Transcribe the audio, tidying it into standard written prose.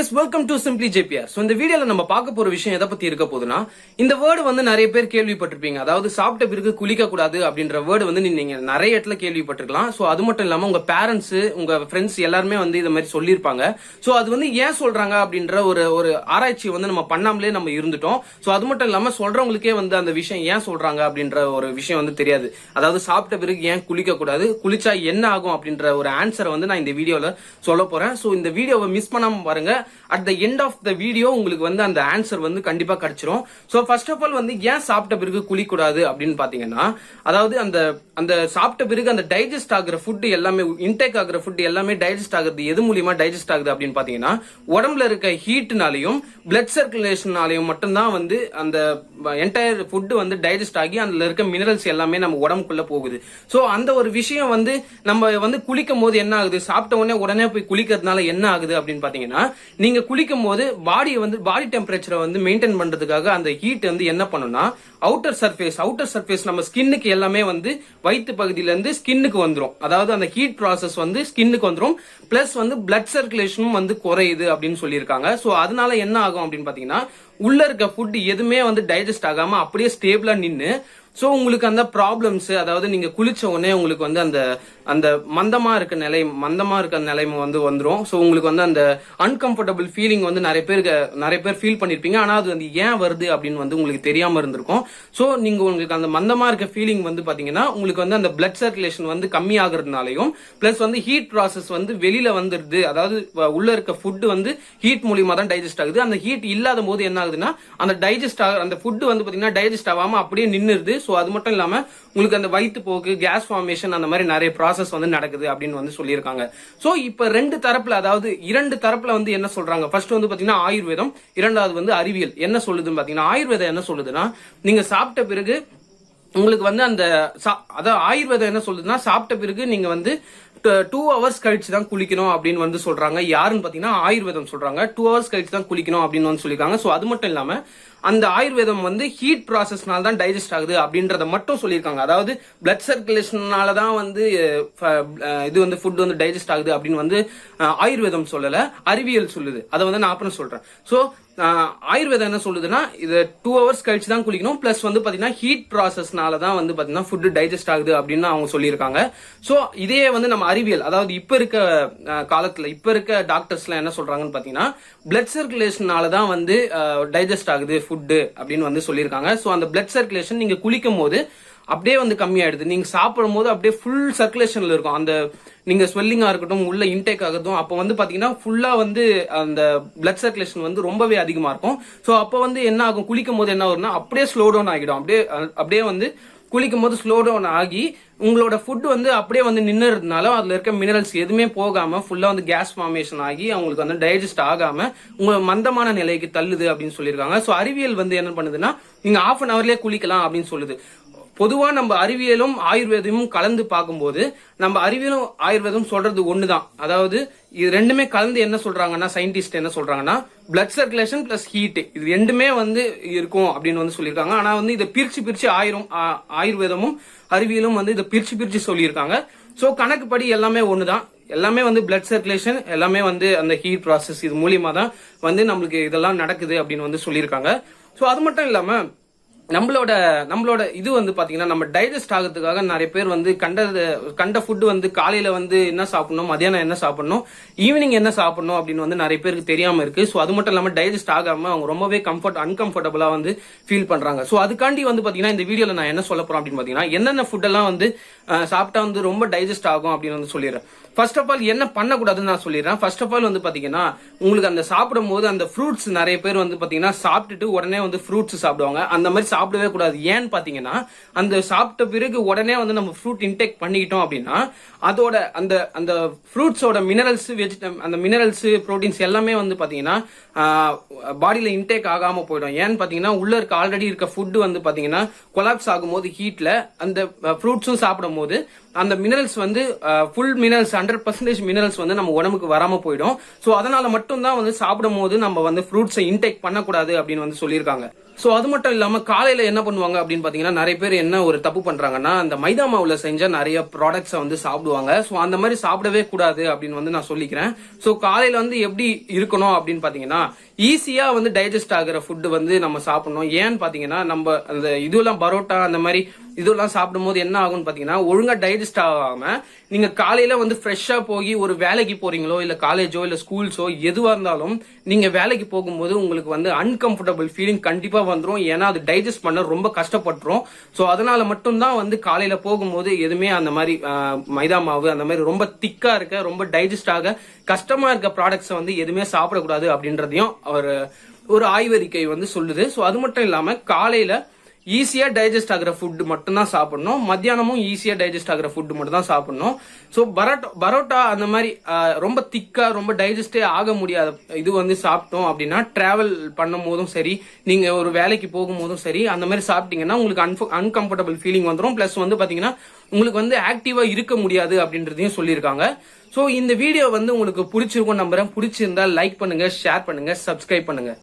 guys, welcome to Simply JPR. So இந்த வீடியோல நம்ம பார்க்க போற விஷயம் எதை பத்தி இருக்க போகுதுன்னா, இந்த வேர்டு வந்து நிறைய பேர் கேள்விப்பட்டிருப்பீங்க. அதாவது சாப்பிட்ட பிறகு குளிக்க கூடாது அப்படின்ற வேர்டு வந்து நீங்க நிறைய இடத்துல கேள்விப்பட்டிருக்கலாம். சோ அது மட்டும் இல்லாம உங்க பேரண்ட்ஸ், உங்க ஃப்ரெண்ட்ஸ் எல்லாருமே வந்து இத மாதிரி சொல்லிருப்பாங்க. சோ அது வந்து ஏன் சொல்றாங்க அப்படின்ற ஒரு ஆராய்ச்சி வந்து நம்ம பண்ணாமலே நம்ம இருந்துட்டோம். சோ அது மட்டும் இல்லாம சொல்றவங்களுக்கே வந்து அந்த விஷயம் ஏன் சொல்றாங்க அப்படின்ற ஒரு விஷயம் வந்து தெரியாது. அதாவது சாப்பிட்ட பிறகு ஏன் குளிக்க கூடாது, குளிச்சா என்ன ஆகும் அப்படின்ற ஒரு ஆன்சரை வந்து நான் இந்த வீடியோல சொல்ல போறேன். சோ இந்த வீடியோவை மிஸ் பண்ணாம பாருங்க. At the end of the video உங்களுக்கு வந்து அந்த ஆன்சர் வந்து கண்டிப்பா கிடைச்சிரும். சோ ஃபர்ஸ்ட் ஆஃப் ஆல் வந்து ஏன் சாப்பிட்ட பிறகு குளிக்கூடாது அப்படின்னு பாத்தீங்கன்னா, அதாவது அந்த சாப்பிட்ட பிறகு அந்த டைஜஸ்ட் ஆகுற ஃபுட் எல்லாமே, இன்டேக் ஆகுற ஃபுட் எல்லாமே டைஜஸ்ட் ஆகுறது எது மூலியமா டைஜஸ்ட் ஆகுது அப்படின்னு பாத்தீங்கன்னா, உடம்புல இருக்க ஹீட்னாலையும் பிளட் சர்க்குலேஷனாலையும் மட்டும்தான் வந்து அந்த என்டையர் ஃபுட் வந்து டைஜஸ்ட் ஆகி அதுல இருக்க மினரல்ஸ் எல்லாமே நம்ம உடம்புக்குள்ள போகுது. சோ அந்த ஒரு விஷயம் வந்து நம்ம வந்து குளிக்கும் போது என்ன ஆகுது, சாப்பிட்ட உடனே போய் குளிக்கிறதுனால என்ன ஆகுது அப்படின்னு பாத்தீங்கன்னா, நீங்க குளிக்கும் போது பாடி டெம்பரேச்சரை வந்து மெயின்டைன் பண்றதுக்காக அந்த ஹீட் வந்து என்ன பண்ணும்னா, அவுட்டர் சர்ஃபேஸ் நம்ம ஸ்கின்னுக்கு எல்லாமே வந்து வயிற்று பகுதியில இருந்து ஸ்கின்னுக்கு வந்துரும். அதாவது அந்த ஹீட் ப்ராசஸ் வந்து ஸ்கின்னுக்கு வந்துரும். பிளஸ் வந்து பிளட் சர்க்குலேஷனும் வந்து குறையுது அப்படின்னு சொல்லியிருக்காங்க. சோ அதனால என்ன ஆகும் அப்படின்னு பாத்தீங்கன்னா, உள்ள இருக்க ஃபுட் எதுவுமே வந்து டைஜஸ்ட் ஆகாம அப்படியே ஸ்டேபிளா நின்னு, சோ உங்களுக்கு அந்த ப்ராப்ளம்ஸ், அதாவது நீங்க குளிச்ச உடனே உங்களுக்கு வந்து அந்த மந்தமா இருக்க நிலைமை வந்து வந்துரும். சோ உங்களுக்கு வந்து அந்த அன்கம்ஃபர்டபிள் ஃபீலிங் வந்து நிறைய பேர் ஃபீல் பண்ணிருப்பீங்க. ஆனா அது வந்து ஏன் வருது அப்படின்னு வந்து உங்களுக்கு தெரியாம இருந்திருக்கும். சோ நீங்க உங்களுக்கு அந்த மந்தமா இருக்க ஃபீலிங் வந்து பாத்தீங்கன்னா, உங்களுக்கு வந்து அந்த பிளட் சர்க்குலேஷன் வந்து கம்மி ஆகுறதுனாலையும், பிளஸ் வந்து ஹீட் ப்ராசஸ் வந்து வெளியில வந்துருது. அதாவது உள்ள இருக்க ஃபுட் வந்து ஹீட் மூலியமா தான் டைஜஸ்ட் ஆகுது. அந்த ஹீட் இல்லாத போது என்ன ஆகுதுன்னா, அந்த ஃபுட் வந்து பாத்தீங்கன்னா டைஜஸ்ட் ஆகாம அப்படியே நின்னுருது. சோ அது மட்டும் இல்லாம உங்களுக்கு அந்த வயிற்று போக்கு, கேஸ் ஃபார்மேஷன், அந்த மாதிரி நிறைய ப்ராசஸ் வந்து நடக்குது அப்படின்னு வந்து சொல்லியிருக்காங்க. சோ இப்ப இரண்டு தரப்புல வந்து என்ன சொல்றாங்க, ஃபர்ஸ்ட் வந்து பாத்தீங்கன்னா ஆயுர்வேதம், இரண்டாவது வந்து அறிவியல் என்ன சொல்லுதுன்னு பாத்தீங்கன்னா, ஆயுர்வேதம் என்ன சொல்லுதுன்னா, நீங்க சாப்பிட்ட பிறகு உங்களுக்கு வந்து அதாவது ஆயுர்வேதம் என்ன சொல்லுதுன்னா, சாப்பிட்ட பிறகு நீங்க வந்து 2 hours கழிச்சு தான் குளிக்கணும் அப்படின்னு வந்து சொல்றாங்க. யாருன்னு பாத்தீங்கன்னா ஆயுர்வேதம் சொல்றாங்க. 2 hours கழிச்சு தான் குளிக்கணும் அப்படின்னு வந்து சொல்லிருக்காங்க. சோ அது மட்டும் இல்லாம அந்த ஆயுர்வேதம் வந்து ஹீட் ப்ராசஸ்னால தான் டைஜஸ்ட் ஆகுது அப்படின்றத மட்டும் சொல்லியிருக்காங்க. அதாவது பிளட் சர்க்குலேஷனால தான் வந்து இது வந்து ஃபுட் வந்து டைஜஸ்ட் ஆகுது அப்படின்னு வந்து ஆயுர்வேதம் சொல்லல, அறிவியல் சொல்லுது. அதை வந்து நான் அப்புறம் சொல்றேன். சோ ஆயுர்வேதம் என்ன சொல்லுதுன்னா, இது 2 hours கழிச்சு தான் குளிக்கணும். பிளஸ் வந்து பாத்தீங்கன்னா ஹீட் ப்ராசஸ்னால தான் வந்து பாத்தீங்கன்னா ஃபுட் டைஜஸ்ட் ஆகுது அப்படின்னு அவங்க சொல்லியிருக்காங்க. சோ இதே வந்து நம்ம அறிவியல், அதாவது இப்ப இருக்க காலத்துல இப்ப இருக்க டாக்டர்ஸ் எல்லாம் என்ன சொல்றாங்கன்னு பாத்தீங்கன்னா, பிளட் சர்க்குலேஷனால தான் வந்து டைஜஸ்ட் ஆகுது ஃபுட் அப்படின்னு வந்து சொல்லியிருக்காங்க. சோ அந்த பிளட் சர்க்குலேஷன் நீங்க குளிக்கும் போது அப்படியே வந்து கம்மியாயிடுது. நீங்க சாப்பிடும் போது அப்படியே ஃபுல் சர்க்குலேஷன்ல இருக்கும். அந்த நீங்க ஸ்வெல்லிங்கா இருக்கட்டும், உள்ள இன்டேக் ஆகட்டும், அப்ப வந்து பாத்தீங்கன்னா ஃபுல்லா வந்து அந்த பிளட் சர்க்குலேஷன் வந்து ரொம்பவே அதிகமா இருக்கும். சோ அப்ப வந்து என்ன ஆகும், குளிக்கும் போது என்ன ஆகும்னா அப்படியே ஸ்லோ டவுன் ஆகிடும். அப்படியே வந்து குளிக்கும் போது ஸ்லோ டவுன் ஆகி உங்களோட ஃபுட் வந்து அப்படியே வந்து நின்னுறதுனால அதுல இருக்க மினரல்ஸ் எதுவுமே போகாம ஃபுல்லா வந்து கேஸ் ஃபார்மேஷன் ஆகி அவங்களுக்கு வந்து டைஜஸ்ட் ஆகாம உங்க மந்தமான நிலைக்கு தள்ளுது அப்படின்னு சொல்லியிருக்காங்க. சோ அறிவியல் வந்து என்ன பண்ணுதுன்னா, நீங்க 1/2 hourலயே குளிக்கலாம் அப்படின்னு சொல்லுது. பொதுவா நம்ம அறிவியலும் ஆயுர்வேதமும் கலந்து பார்க்கும்போது, நம்ம அறிவியலும் ஆயுர்வேதம் சொல்றது ஒண்ணுதான். அதாவது இது ரெண்டுமே கலந்து என்ன சொல்றாங்கன்னா, சயின்டிஸ்ட் என்ன சொல்றாங்கன்னா, பிளட் சர்க்குலேஷன் பிளஸ் ஹீட் இது ரெண்டுமே வந்து இருக்கும் அப்படின்னு வந்து சொல்லியிருக்காங்க. ஆனா வந்து இதை பிரிச்சு ஆயுர்வேதமும் அறிவியலும் வந்து இதை பிரிச்சு சொல்லியிருக்காங்க. சோ கணக்குப்படி எல்லாமே ஒண்ணுதான். எல்லாமே வந்து பிளட் சர்க்குலேஷன், எல்லாமே வந்து அந்த ஹீட் ப்ராசஸ், இது மூலியமா தான் வந்து நம்மளுக்கு இதெல்லாம் நடக்குது அப்படின்னு வந்து சொல்லியிருக்காங்க. சோ அது மட்டும் இல்லாம நம்மளோட இது வந்து பாத்தீங்கன்னா, நம்ம டைஜஸ்ட் ஆகிறதுக்காக நிறைய பேர் வந்து கண்ட ஃபுட் வந்து காலையில வந்து என்ன சாப்பிடணும், மதியானம் என்ன சாப்பிடணும், ஈவினிங் என்ன சாப்பிடணும் அப்படின்னு வந்து நிறைய பேருக்கு தெரியாம இருக்கு. சோ அது மட்டும் இல்லாம டைஜஸ்ட் ஆகாம அவங்க ரொம்பவே அன்கம்ஃபர்டபுளா வந்து ஃபீல் பண்றாங்க. சோ அதுக்காண்டி வந்து பாத்தீங்கன்னா இந்த வீடியோல நான் என்ன சொல்ல போறேன் அப்படின்னு பாத்தீங்கன்னா, என்னென்ன ஃபுட் எல்லாம் வந்து சாப்பிட்டா வந்து ரொம்ப டைஜஸ்ட் ஆகும் அப்படின்னு வந்து சொல்லிடுறேன். ஃபர்ஸ்ட் ஆஃப் ஆல் என்ன பண்ணக்கூடாதுன்னு நான் சொல்லிடுறேன். ஃபர்ஸ்ட் ஆஃப் ஆல் வந்து பாத்தீங்கன்னா, உங்களுக்கு அந்த சாப்பிடும் போது அந்த ஃப்ரூட்ஸ் நிறைய பேர் வந்து பாத்தீங்கன்னா சாப்பிட்டுட்டு உடனே வந்து ஃப்ரூட்ஸ் சாப்பிடுவாங்க. அந்த மாதிரி சாப்பிடவே கூடாது. ஏன்னு பாத்தீங்கன்னா, அந்த சாப்பிட்ட பிறகு உடனே வந்து நம்ம ஃப்ரூட் இன்டேக் பண்ணிக்கிட்டோம் அப்படின்னா அதோட அந்த ஃப்ரூட்ஸோட மினரல்ஸ் புரோட்டீன்ஸ் எல்லாமே வந்து பாத்தீங்கன்னா பாடியில இன்டேக் ஆகாம போயிடும். ஏன்னு பாத்தீங்கன்னா, உள்ள இருக்க ஆல்ரெடி இருக்க ஃபுட் வந்து பாத்தீங்கன்னா கொலாப்ஸ் ஆகும் போது ஹீட்ல அந்த ஃப்ரூட்ஸும் சாப்பிடும் போது அந்த மினரல்ஸ் வந்து ஃபுல் மினரல்ஸ் 100% மினரல்ஸ் வந்து நம்ம உடம்புக்கு வராம போயிடும். சோ அதனால மட்டும் தான் வந்து சாப்பிடும் போது நம்ம வந்து ஃப்ரூட்ஸை இன்டேக் பண்ணக்கூடாது அப்படின்னு வந்து சொல்லியிருக்காங்க. சோ அது மட்டும் இல்லாம காலையில என்ன பண்ணுவாங்க அப்படின்னு பாத்தீங்கன்னா, நிறைய பேர் என்ன ஒரு தப்பு பண்றாங்கன்னா, அந்த மைதா மாவுல செஞ்ச நிறைய ப்ராடக்ட்ஸ் வந்து சாப்பிடுவாங்க. சோ அந்த மாதிரி சாப்பிடவே கூடாது அப்படின்னு வந்து நான் சொல்லிக்கிறேன். சோ காலையில வந்து எப்படி இருக்கணும் அப்படின்னு பாத்தீங்கன்னா, ஈஸியா வந்து டைஜஸ்ட் ஆகுற ஃபுட் வந்து நம்ம சாப்பிடணும். ஏன்னு பாத்தீங்கன்னா, நம்ம அந்த இதெல்லாம் பரோட்டா அந்த மாதிரி இதெல்லாம் சாப்பிடும்போது என்ன ஆகும்னு பாத்தீங்கன்னா, ஒழுங்கா டைஜஸ்ட் ஆகாம நீங்க காலையில வந்து ஃப்ரெஷ்ஷா போய் ஒரு வேலைக்கு போறீங்களோ இல்ல காலேஜோ இல்ல ஸ்கூல்ஸோ எதுவா இருந்தாலும் நீங்க வேலைக்கு போகும்போது உங்களுக்கு வந்து அன்கம்ஃபர்டபுள் ஃபீலிங் கண்டிப்பா வந்துரும். ஏன்னா அது டைஜஸ்ட் பண்ண ரொம்ப கஷ்டப்பட்டுரும். சோ அதனால மட்டும்தான் வந்து காலையில போகும்போது எதுவுமே அந்த மாதிரி மைதா மாவு அந்த மாதிரி ரொம்ப திக்கா இருக்க ரொம்ப டைஜஸ்ட் ஆக கஷ்டமா இருக்க ப்ராடக்ட்ஸ் வந்து எதுவுமே சாப்பிடக்கூடாது அப்படின்றதையும் ஒரு ஆய்வறிக்கை வந்து சொல்லுது. சோ அது மட்டும் இல்லாம காலையில ஈஸியா டைஜஸ்ட் ஆகிற ஃபுட் மட்டும் தான் சாப்பிடணும். மத்தியானமும் ஈஸியா டைஜஸ்ட் ஆகிற ஃபுட் மட்டும் தான் சாப்பிடணும். சோ பரோட்டா அந்த மாதிரி ரொம்ப திக்கா ரொம்ப டைஜஸ்டே ஆக முடியாத இது வந்து சாப்பிட்டோம் அப்படின்னா, டிராவல் பண்ணும் போதும் சரி, நீங்க ஒரு வேலைக்கு போகும்போதும் சரி, அந்த மாதிரி சாப்பிட்டீங்கன்னா உங்களுக்கு அன்கம்ஃபர்டபுள் ஃபீலிங் வந்துடும். பிளஸ் வந்து பாத்தீங்கன்னா உங்களுக்கு வந்து ஆக்டிவா இருக்க முடியாது அப்படின்றதையும் சொல்லியிருக்காங்க. சோ இந்த வீடியோ வந்து உங்களுக்கு பிடிச்சிருக்கும் நம்புறேன். பிடிச்சிருந்தா லைக் பண்ணுங்க, ஷேர் பண்ணுங்க, சப்ஸ்கிரைப் பண்ணுங்க.